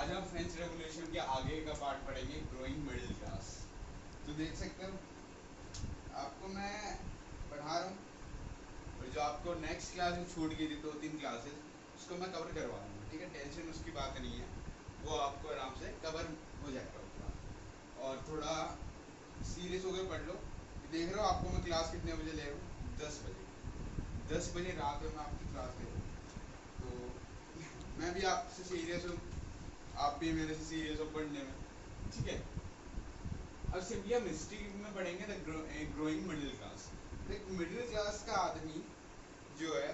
आज हम French revolution के आगे का पार्ट पढ़ेंगे, ग्रोइंग मिडिल क्लास। तो देख सकते हो आपको मैं पढ़ा रहा हूँ, और जो आपको नेक्स्ट क्लास में छूट गई थी 2-3 क्लासेस, उसको मैं कवर करवा रहा हूँ। ठीक है, टेंशन उसकी बात नहीं है, वो आपको आराम से कवर हो जाएगा उसका। और थोड़ा सीरियस होकर पढ़ लो। देख रहे हो आपको मैं क्लास कितने बजे ले रहा हूँ? 10 बजे। 10 बजे रात में मैं आपकी क्लास ले रहा हूँ। तो मैं भी आपसे सीरियस हूँ, आप भी मेरे से सीरियस हो पढ़ने में। ठीक है, अब सिंपली हम हिस्ट्री में पढ़ेंगे द ग्रोइंग मिडिल क्लास। देख, मिडिल क्लास का आदमी जो है,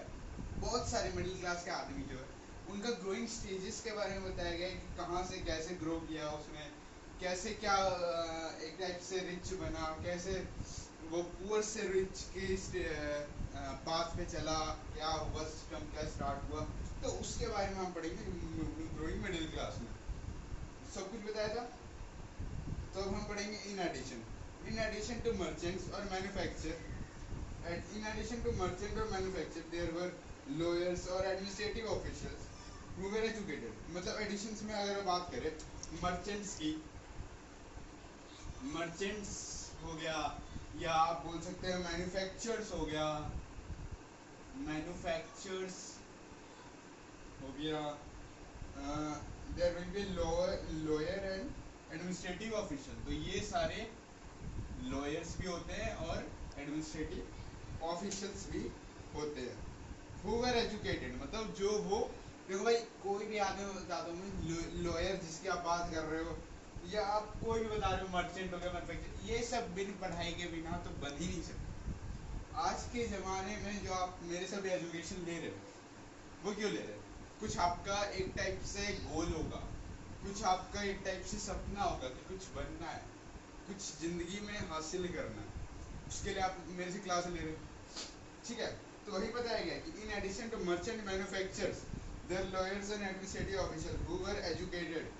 बहुत सारे मिडिल क्लास के आदमी जो है, उनका ग्रोइंग स्टेजेस के बारे में बताया गया है कि कहाँ से कैसे ग्रो किया उसने, कैसे क्या एक टाइप से रिच बना, कैसे वो पुअर से रिच के पाथ पे चला, क्या हुआ सिस्टम, क्या स्टार्ट हुआ। तो उसके बारे में हम पढ़ेंगे ग्रोइंग मिडिल क्लास में। सब कुछ बताया था। तो अब हम पढ़ेंगे इन एडिशन टू मर्चेंट्स और manufacture, in addition to merchant और मैन्युफैक्चर देयर वर लॉयर्स और administrative officials who were educated. मतलब एडिशंस में अगर बात करें मर्चेंट्स की, मर्चेंट्स हो गया, या आप बोल सकते हैं मैन्युफैक्चर्स हो गया, मैन्युफैक्चर्स हो गया, there will be lawyer and administrative official. तो ये सारे लॉयर्स भी होते हैं और एडमिनिस्ट्रेटिव ऑफिशियल्स भी होते हैं। हु वर एजुकेटेड मतलब जो वो, देखो भाई कोई भी आदमी बताता हूँ, लॉयर जिसकी आप बात कर रहे हो, या आप कोई भी बता रहे हो, मर्चेंट हो गया, मैन्युफैक्चर, ये सब बिन पढ़ाई के बिना तो बन ही नहीं सकते। आज के ज़माने में जो आप मेरे से भी एजुकेशन ले रहे हो, वो क्यों ले रहे हो? कुछ आपका एक टाइप से गोल होगा, कुछ आपका एक टाइप से सपना होगा कि कुछ बनना है, कुछ जिंदगी में हासिल करना है, उसके लिए आप मेरे से क्लास ले रहे हो। ठीक है, तो वही बताया गया कि in addition to merchant manufacturers there lawyers and administrative officer who were educated,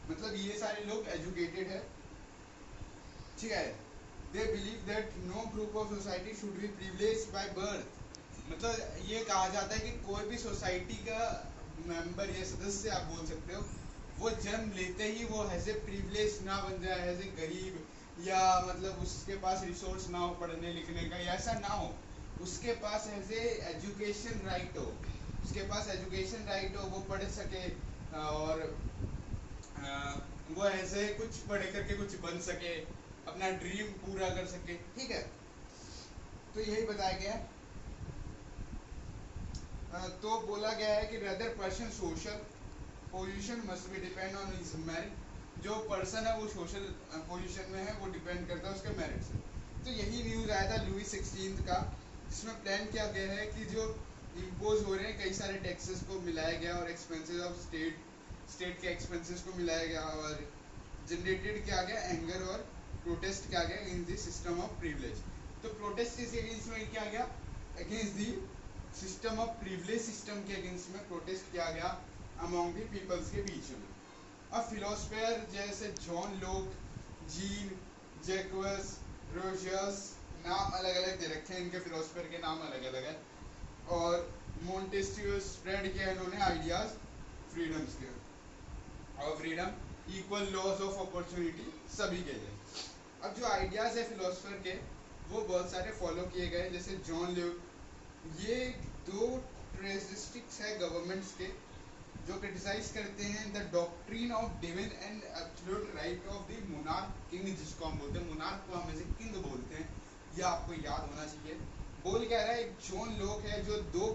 मतलब ये सारे लोग एजुकेटेड है। ठीक है, they believe that no group of society should be privileged by birth. मतलब ये कहा जाता है कि कोई भी सोसाइटी का मेंबर या सदस्य आप बोल सकते हो, वो जन्म लेते ही वो ऐसे प्रिविलेज ना बन जाए, ऐसे गरीब, या मतलब उसके पास रिसोर्स ना हो पढ़ने लिखने का, या ऐसा ना हो। उसके पास ऐसे एजुकेशन राइट हो, उसके पास एजुकेशन राइट हो, वो पढ़ सके, और वो ऐसे कुछ पढ़ करके कुछ बन सके, अपना ड्रीम पूरा कर सके। ठीक है, तो यही बताया गया है। तो बोला गया है कि rather person social position must be depend on his merit. जो पर्सन है वो सोशल पोजीशन में है, वो डिपेंड करता है उसके मेरिट से। तो यही न्यूज़ आया था लुई 16 का, जिसमें प्लान किया गया है कि जो इम्पोज हो रहे हैं कई सारे टैक्सेस को मिलाया गया, और एक्सपेंसेस ऑफ स्टेट के एक्सपेंसेस को मिलाया गया, और जनरेटेड किया गया एंगर और प्रोटेस्ट किया गया in the system of privilege. तो प्रोटेस्ट किस अगेंस्ट में किया गया? Against the system of privilege system के अगेंस्ट में प्रोटेस्ट किया गया अमॉन्ग द पीपल्स के बीच में। अब फिलोसफर जैसे जॉन लोक, जीन जैक्वस, रोजर्स, नाम अलग अलग दे रखे हैं इनके, फिलोसफर के नाम अलग अलग है, और मोंटेस्क्यू स्प्रेड किया इन्होंने आइडियाज फ्रीडम्स के, और freedom equal laws of opportunity सभी के लिए। अब जो आइडियाज है फिलोसफर के, वो बहुत सारे फॉलो किए गए, जैसे जॉन ल्यूक। ये दो ट्रेजिस्टिक्स है गवर्नमेंट्स के, जो क्रिटिसाइज करते हैं the doctrine of divine and absolute right of the monarch king, जिसको हम बोलते हैं, मोनार्क को हम ऐसे किंग बोलते हैं, यह आपको याद होना चाहिए। बोल क्या रहा है, एक जॉन लोक है जो दो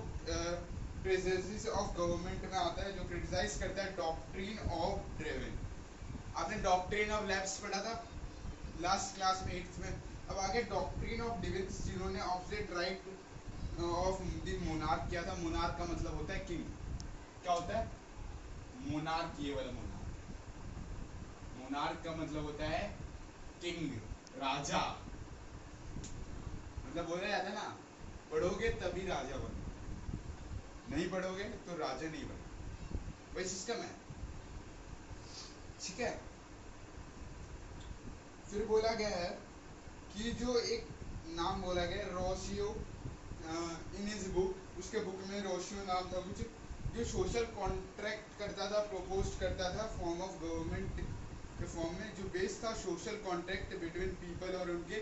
प्रेजेंसेस ऑफ गवर्नमेंट में आता है, जो क्रिटिसाइज करता है डॉक्ट्रिन ऑफ डिविन। आपने डॉक्ट्रिन ऑफ लैब्स पढ़ा था लास्ट क्लास में, 8th में। अब आगे डॉक्ट्रिन ऑफ डिविन, जिन्होंने absolute right of the monarch किया था। मोनार्क का मतलब होता है किंग। क्या होता है? मोनार्क, ये वाला मोनार्क, मोनार्क का मतलब होता है किंग, राजा। मतलब बोला जाता है ना, पढ़ोगे तभी राजा बनो, नहीं पढ़ोगे तो राजा नहीं बनो, वही सिस्टम है। ठीक है, फिर बोला गया है कि जो एक नाम बोला गया रोशियो इन हिज बुक, उसके बुक में रोशियो नाम था कुछ, जो सोशल कॉन्ट्रैक्ट करता था, प्रपोज करता था फॉर्म ऑफ गवर्नमेंट के फॉर्म में, जो बेस था सोशल कॉन्ट्रैक्ट बिटवीन पीपल और उनके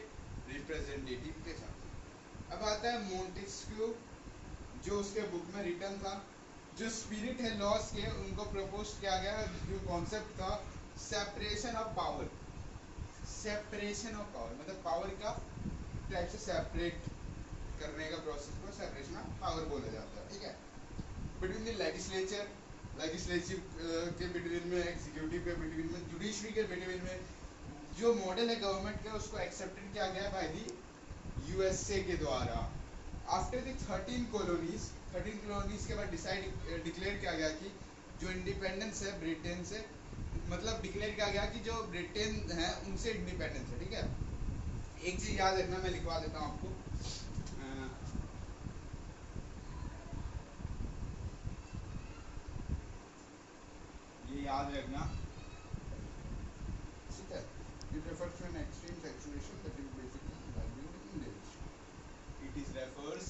रिप्रेजेंटेटिव के साथ। अब आता है मोंटेस्क्यू, जो उसके बुक में रिटर्न था। जो स्पिरिट है लॉस के, उनको प्रपोज किया गया। जो कॉन्सेप्ट था separation of power, separation of power मतलब पावर का टाइप से सेपरेट करने का प्रोसेस को सेपरेशन ऑफ पावर बोला जाता है, ठीक है। बिटवीन द लेजिस्लेचर, लेजिस्लेटिव के बिटवीन में, एग्जीक्यूटिव के बिटवीन में, जुडिशरी के बिटवीन में, जो मॉडल है गवर्नमेंट का उसको एक्सेप्टेड किया गया बाय दी यूएसए के द्वारा। आफ्टर द 13 कॉलोनीज के बाद डिक्लेयर किया गया कि जो इंडिपेंडेंस है ब्रिटेन से, मतलब डिक्लेयर किया गया कि जो ब्रिटेन है उनसे इंडिपेंडेंस है, ठीक है। एक चीज याद रखना, मैं लिखवा देता हूँ आपको, ये याद रखना, ठीक है। It refers to an extreme saturation that is basically valued in this. It refers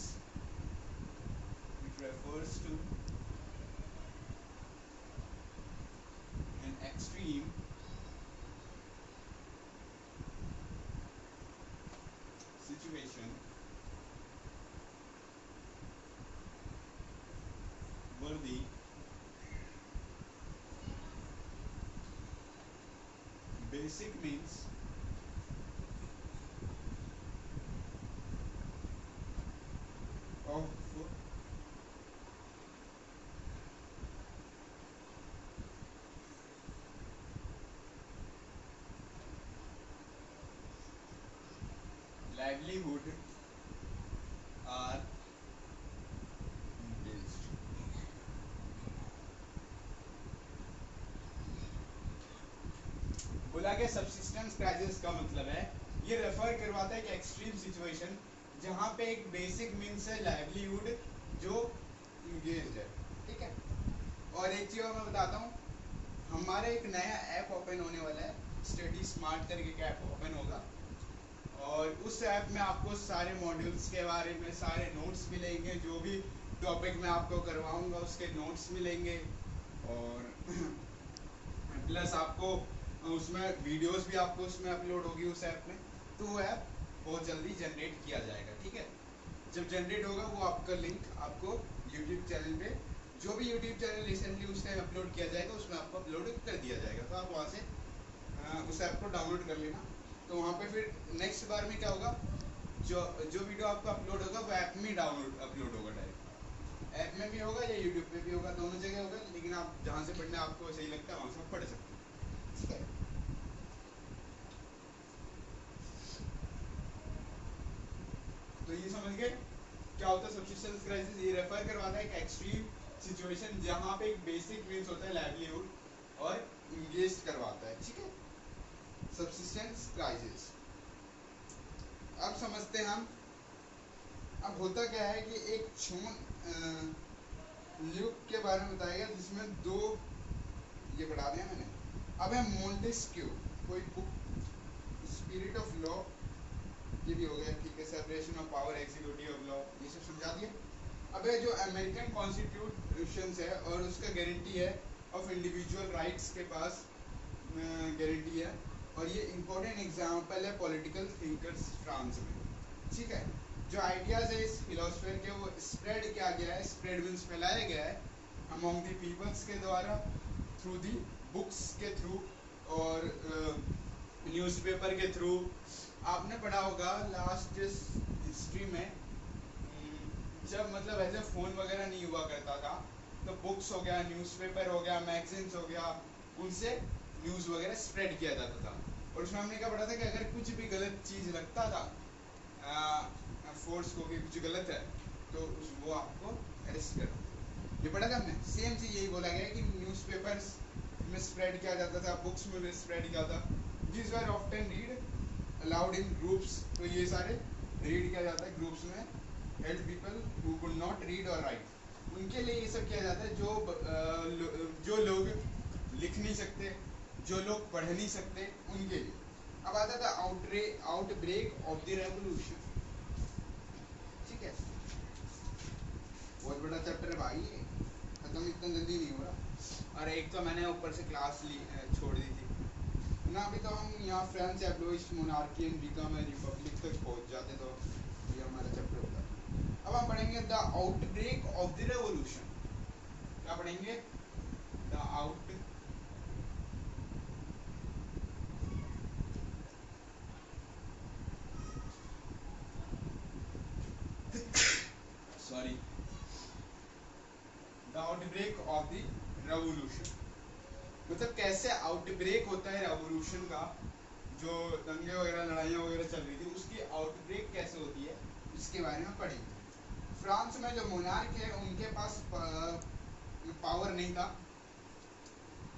to an extreme situation where the basic means of livelihood are based। बोला गया सबसिस्टेंस क्राइसिस का मतलब है, ये रेफर करवाता है कि एक्सट्रीम सिचुएशन जहाँ पे एक बेसिक मीन्स है लाइवलीहुड जो इंगेज है, ठीक है। और एक चीज मैं बताता हूँ, हमारा एक नया ऐप ओपन होने वाला है, स्टडी स्मार्ट करके एक ऐप ओपन होगा, और उस ऐप में आपको सारे मॉड्यूल्स के बारे में सारे नोट्स मिलेंगे, जो भी टॉपिक मैं आपको करवाऊंगा उसके नोट्स मिलेंगे, और प्लस आपको उसमें वीडियोस भी आपको उसमें अपलोड होगी उस ऐप में। तो वो ऐप बहुत जल्दी जनरेट किया जाएगा, ठीक है। जब जनरेट होगा वो आपका लिंक आपको यूट्यूब चैनल पे, जो भी यूट्यूब चैनल रिसेंटली उस टाइम अपलोड किया जाएगा उसमें आपको अपलोड कर दिया जाएगा, तो आप वहाँ से उस ऐप को डाउनलोड कर लेना। तो वहाँ पे फिर नेक्स्ट बार में क्या होगा, जो वीडियो आपका अपलोड होगा वो ऐप में डाउनलोड अपलोड होगा, डायरेक्ट ऐप में भी होगा या यूट्यूब पे भी होगा, दोनों जगह होगा। लेकिन आप जहाँ से पढ़ना आपको सही लगता है वहाँ से पढ़ सकते हैं, ठीक है। तो ये समझ गए क्या होता है सबसिस्टेंस क्राइसिस। ये रेफर करवाता है कि एक्सट्रीम सिचुएशन जहाँ पे एक बेसिक मींस होता है लाइवलीहुड और इंगेज करवाता है, ठीक है, सबसिस्टेंस क्राइसिस। अब समझते हैं हम, अब होता क्या है कि एक छोन ल्यूक के बारे में बताया गया जिसमें दो, ये पढ़ा दिया मैंने। अब है मोंटेस्क्यू, कोई बुक, स्पिरिट ऑफ लॉ, ये भी हो गया, ठीक है, separation of power, executive of law, ये सब समझा दिया। अब है जो अमेरिकन कॉन्स्टिट्यूशन है और उसका गारंटी है ऑफ इंडिविजुअल राइट्स के पास गारंटी है, और ये इंपॉर्टेंट एग्जाम्पल है पॉलिटिकल थिंकर्स फ्रांस में, ठीक है। जो आइडियाज है इस फिलोसफर के वो स्प्रेड किया गया है, स्प्रेड मीन्स फैलाया गया है अमॉन्ग द पीपल्स के द्वारा, थ्रू दी बुक्स के थ्रू और न्यूज़पेपर के थ्रू। आपने पढ़ा होगा लास्ट हिस्ट्री में, जब मतलब ऐसे फ़ोन वगैरह नहीं हुआ करता था तो बुक्स हो गया, न्यूज़पेपर हो गया, मैगजीन्स हो गया, उनसे न्यूज़ वगैरह स्प्रेड किया जाता था। और उसमें हमने क्या पढ़ा था कि अगर कुछ भी गलत चीज़ लगता था फोर्स को कि कुछ गलत है तो वो आपको अरेस्ट कर, ये पढ़ा था हमने। सेम चीज़ यही बोला गया कि न्यूज़पेपर्स में स्प्रेड किया जाता था, बुक्स में भी स्प्रेड किया था। This were often read allowed in groups, तो ये सारे रीड किया जाता है ग्रुप्स में। Help people who could not read और राइट, उनके लिए ये सब किया जाता है जो लोग लिख नहीं सकते, जो लोग पढ़ नहीं सकते, उनके लिए। अब आता था आउटब्रेक ऑफ द रेवोल्यूशन, ठीक है, बहुत बड़ा चैप्टर है भाई, खत्म इतना जल्दी नहीं हो रहा। और एक तो मैंने ऊपर से क्लास ली छोड़ दी थी ना, अभी तो हम यहाँ French abolished monarchy and become republic तक पहुँच जाते तो ये हमारा चैप्टर होता। अब हम पढ़ेंगे the outbreak of the revolution. क्या पढ़ेंगे? The out sorry the outbreak of the revolution, मतलब कैसे आउटब्रेक होता है रेवोल्यूशन का, जो दंगे वगैरह लड़ाइयाँ वगैरह चल रही थी उसकी आउटब्रेक कैसे होती है इसके बारे में पढ़ेंगे। फ्रांस में जो मोनार्क है उनके पास पावर नहीं था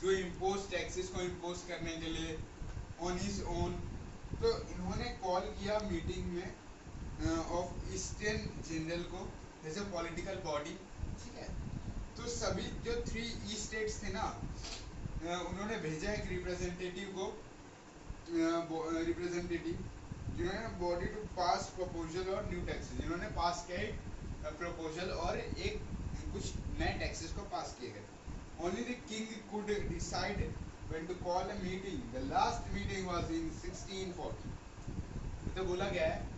जो इम्पोज टैक्सेस को इम्पोज करने के लिए ऑन हिज ओन, तो इन्होंने कॉल किया मीटिंग में ऑफ ईस्टर्न जनरल को जैसे पॉलिटिकल बॉडी, ठीक है। तो सभी जो 3 स्टेट्स थे ना, उन्होंने भेजा एक रिप्रेजेंटेटिव को, रिप्रेजेंटेटिव जिन्होंने बॉडी टू पास प्रपोजल और न्यू टैक्सेस, जिन्होंने पास किया एक प्रपोजल और एक कुछ नए टैक्सेस को पास किए गए। Only the king could decide when to call a meeting, the last meeting was in 1640। तो बोला गया है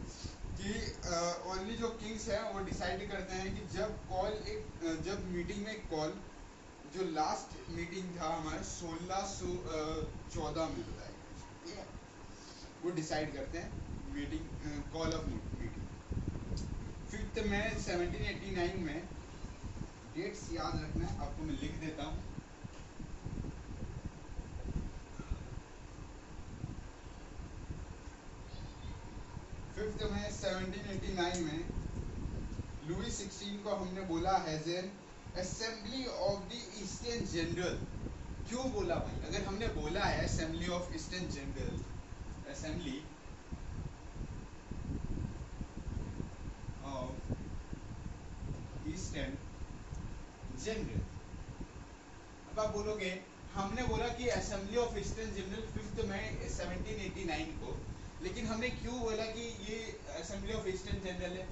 कि ओनली जो किंग्स हैं वो डिसाइड करते हैं कि जब मीटिंग में कॉल, जो लास्ट मीटिंग था हमारा 1614 में बताया गया, ठीक है, वो डिसाइड करते हैं मीटिंग, कॉल ऑफ मीटिंग। 5 मई 1789 में, डेट्स याद रखना है आपको, मैं लिख देता हूँ। में 1789 में लुई 16 को हमने बोला has an assembly of the eastern general. क्यों बोला भाई? अगर हमने बोला है assembly of eastern general, assembly of eastern general, अब आप बोलोगे हमने बोला कि असेंबली ऑफ ईस्टर्न जनरल 5 मई 1789 को, लेकिन हमने क्यों बोला कि ये असेंबली ऑफ ईस्टर्न जनरल है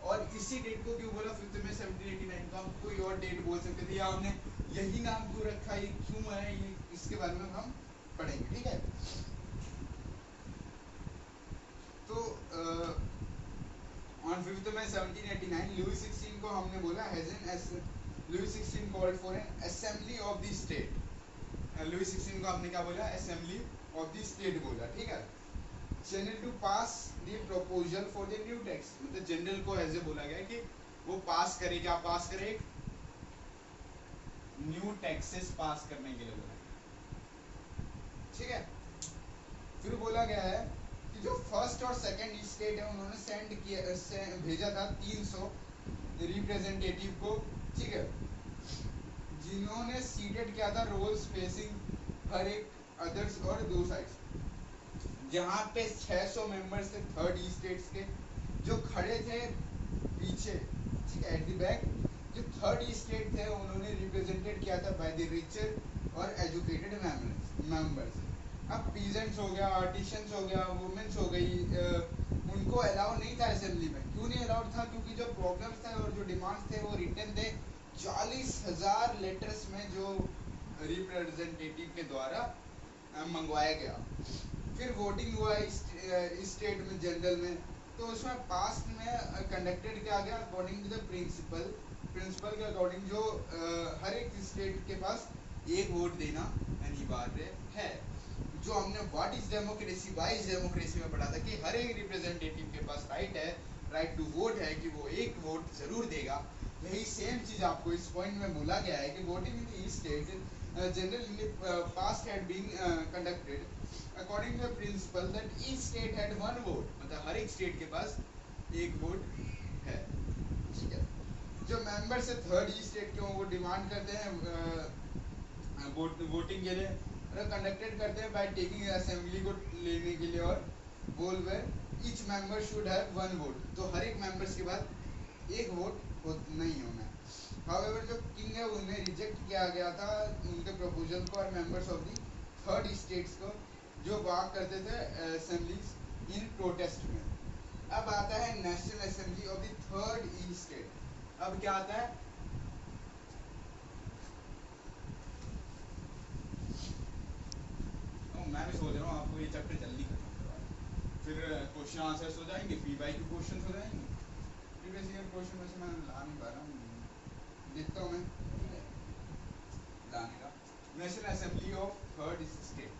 और इसी डेट को क्यों बोला 5 मई 1789 को? हम कोई और डेट बोल सकते थे, या हमने यही नाम क्यों रखा, ये क्यों है, ये इसके बारे में हम पढ़ेंगे, ठीक है। तो ऑन 5 मई 1789 लुई 16 को हमने बोला has an Louis 16 called for an assembly of the state. Louis 16 को हमने क्या बोला? असेंबली ऑफ द स्टेट बोला, ठीक है। General to pass the proposal for the new tax, मतलब जनरल को ऐसे बोला गया कि वो पास करे, क्या पास करे? न्यू टैक्सेस पास करने के लिए बोला गया, ठीक है। फिर बोला गया है कि जो फर्स्ट और सेकंड स्टेट है उन्होंने सेंड किया, भेजा था 300 रिप्रेजेंटेटिव को, ठीक है, जिन्होंने सीटेड किया था रोल्स फेसिंग हर एक अदर्स और 2 साइड्स, जहाँ पे 600 मेंबर्स थे थर्ड स्टेट्स के जो खड़े थे पीछे, ठीक है, एट द बैक। जो थर्ड स्टेट थे उन्होंने रिप्रेजेंटेड किया था बाय द रिचर और एजुकेटेड मेंबर्स। अब पीजेंट्स हो गया, आर्टिशंस हो गया, वुमेन्स हो गई, उनको अलाउ नहीं था असेंबली में। क्यों नहीं अलाउड था? क्योंकि जो प्रॉब्लम्स थे और जो डिमांड्स थे वो रिटन थे 40,000 लेटर्स में जो रिप्रेजेंटेटिव के द्वारा मंगवाया गया। फिर वोटिंग हुआ स्टेट में जनरल में, तो उसमें पास्ट में कंडक्टेड किया गया अकॉर्डिंग टू द प्रिंसिपल के अकॉर्डिंग, जो हर एक स्टेट के पास एक वोट देना अनिवार्य है। जो हमने what is democracy, wise democracy में पढ़ा था कि हर एक रिप्रेजेंटेटिव के पास राइट टू वोट है, कि वो एक वोट जरूर देगा। यही सेम चीज आपको इस पॉइंट में बोला गया है कि voting in the state general in the past had been conducted according to the principle that each state had 1 vote, मतलब हर एक स्टेट के पास एक वोट है, ठीक है। जो मेंबर्स है थर्ड स्टेट के वो डिमांड करते हैं वोटिंग के लिए, कंडक्टेड करते हैं बाय टेकिंग असेंबली को लेने के लिए, और बोल where each member should have 1 vote, तो हर एक मेंबर्स के बाद एक वोट नहीं होना है। हाउएवर जो किंग है उन्हें रिजेक्ट किया गया था उनके प्रपोजल को और members of the third states को जो वाक करते थे असेंबलीज इन प्रोटेस्ट में। अब आता है national Assembly of the third state. अब क्या आता है? मैं भी सोच रहा हूँ आपको ये चैप्टर जल्दी खत्म करवाएं, फिर क्वेश्चन आंसर्स हो जाएंगे, PYQ क्वेश्चन हो जाएंगे। प्रीवियस ईयर क्वेश्चन वैसे मैं ला नहीं पा रहा हूँ, देखता हूँ मैं लाने का। National Assembly of third state,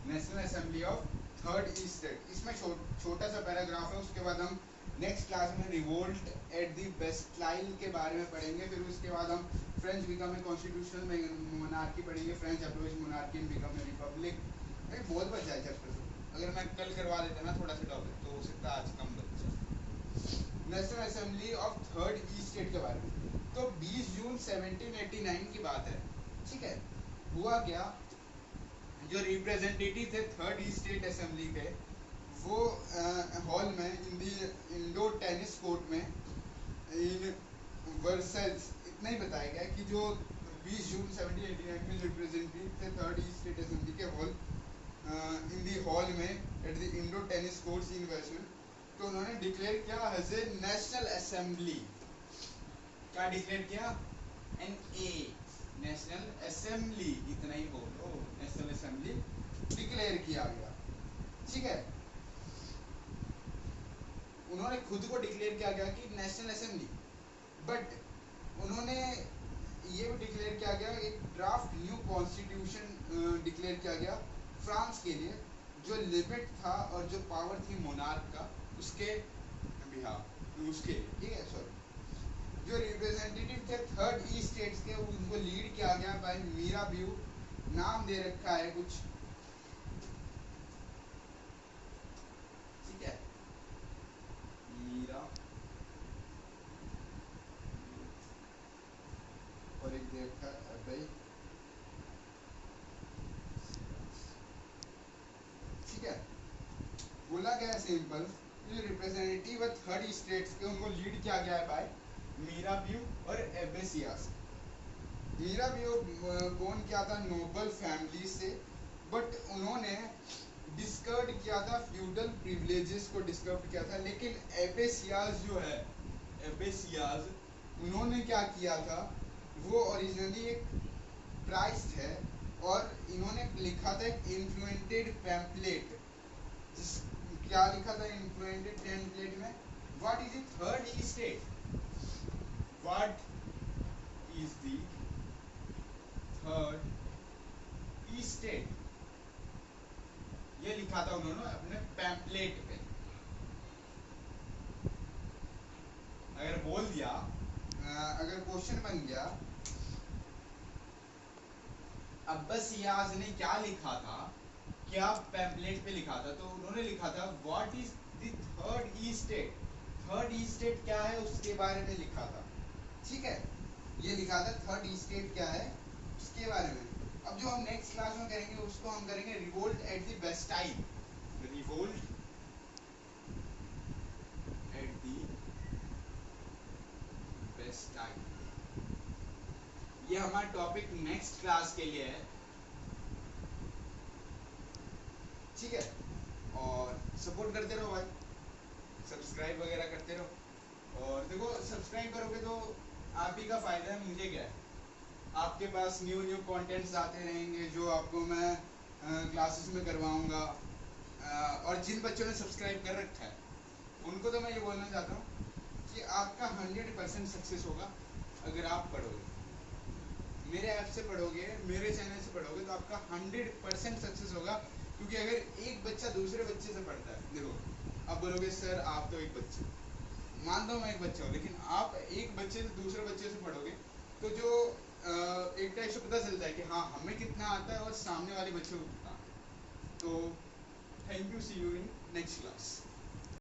National Assembly of third state, इसमें छोटा सा पैराग्राफ है। उसके बाद हम नेक्स्ट क्लास में रिवोल्ट एट द बेस्टाइल के बारे में पढ़ेंगे। फिर उसके बाद हम French become a constitutional monarchy पढ़ेंगे, French approach monarchy and become a republic. बहुत बचा है चैप्टर, अगर मैं कल करवा देता ना थोड़ा सा टॉपिक तो हो सकता है आज कम बच्चा। National Assembly of third state के बारे में, तो 20 जून 1789 की बात है, ठीक है। हुआ क्या, जो रिप्रेजेंटेटिव थे थर्ड स्टेट असेंबली के, वो हॉल में इंडो टेनिस कोर्ट में इन वर्सेस, इतना ही बताया गया कि जो 20 जून 1789 में रिप्रेजेंटेटिव थे थर्ड स्टेट असेंबली के हॉल इन दी हॉल में at the Indo tennis courts in versus, तो उन्होंने डिक्लेयर किया एज ए नेशनल असेंबली। क्या डिक्लेयर किया, NA, नेशनल असेंबली, इतना ही बोलो, नेशनल असेंबली डिक्लेयर किया गया, ठीक है। उन्होंने खुद को डिक्लेयर किया गया कि नेशनल असेंबली, बट उन्होंने ये भी डिक्लेयर किया गया, एक ड्राफ्ट न्यू कॉन्स्टिट्यूशन डिक्लेयर किया गया फ्रांस के लिए, जो लिमिट था और जो पावर थी मोनार्क का उसके बिहाफ, उसके लिए, ठीक है। सॉरी, जो रिप्रेजेंटेटिव थे थर्ड स्टेट्स के, उनको लीड किया गया बाय मीराबियू, नाम दे रखा है कुछ, ठीक है, मीरा, और एक दे रखा है भाई, ठीक है। बोला गया सिंपल, जो रिप्रेजेंटेटिव थर्ड स्टेट्स के, उनको लीड किया गया है बाय मीराबियू और एबेसियास। मीराबियू बोर्न किया था नोबल फैमिली से, बट उन्होंने डिस्कर्ड किया था फ्यूडल प्रिविलेजेस को डिस्कर्ड किया था, लेकिन एबेसियास जो है, एबेसियास, उन्होंने क्या किया था, वो ओरिजिनली एक प्राइस्ट है, और इन्होंने लिखा था एक इन्फ्लुएंटेड पैम्पलेट, क्या लिखा था इन्फ्लुएंटेड पैम्पलेट में, what is the third state, what is the third state, ये लिखा था उन्होंने अपने पैम्पलेट पे। अगर बोल दिया, अगर क्वेश्चन बन गया अब्बासियाज ने क्या लिखा था, क्या पैम्पलेट पे लिखा था, तो उन्होंने लिखा था what is the third state, third state क्या है उसके बारे में लिखा था, ठीक है। ये लिखा था थर्ड स्टेट क्या है उसके बारे में। अब जो हम नेक्स्ट क्लास में करेंगे उसको हम करेंगे revolt at the Bastille, revolt at the Bastille, ये हमारा टॉपिक नेक्स्ट क्लास के लिए है, ठीक है। और सपोर्ट करते रहो भाई, सब्सक्राइब वगैरह करते रहो, और देखो सब्सक्राइब करोगे तो आप ही का फायदा है, मुझे क्या है, आपके पास न्यू कंटेंट्स आते रहेंगे जो आपको मैं क्लासेस में करवाऊंगा। और जिन बच्चों ने सब्सक्राइब कर रखा है उनको तो मैं ये बोलना चाहता हूँ कि आपका 100% सक्सेस होगा अगर आप पढ़ोगे, मेरे ऐप से पढ़ोगे, मेरे चैनल से पढ़ोगे, तो आपका 100% सक्सेस होगा। क्योंकि अगर एक बच्चा दूसरे बच्चे से पढ़ता है, देखो आप बोलोगे सर आप तो एक बच्चे, मानता हूँ मैं एक बच्चा हूँ, लेकिन आप एक बच्चे से दूसरे बच्चे से पढ़ोगे तो जो एक टाइप से पता चलता है कि हाँ हमें कितना आता है और सामने वाले बच्चे को कितना आता है। तो thank you, see you in next class.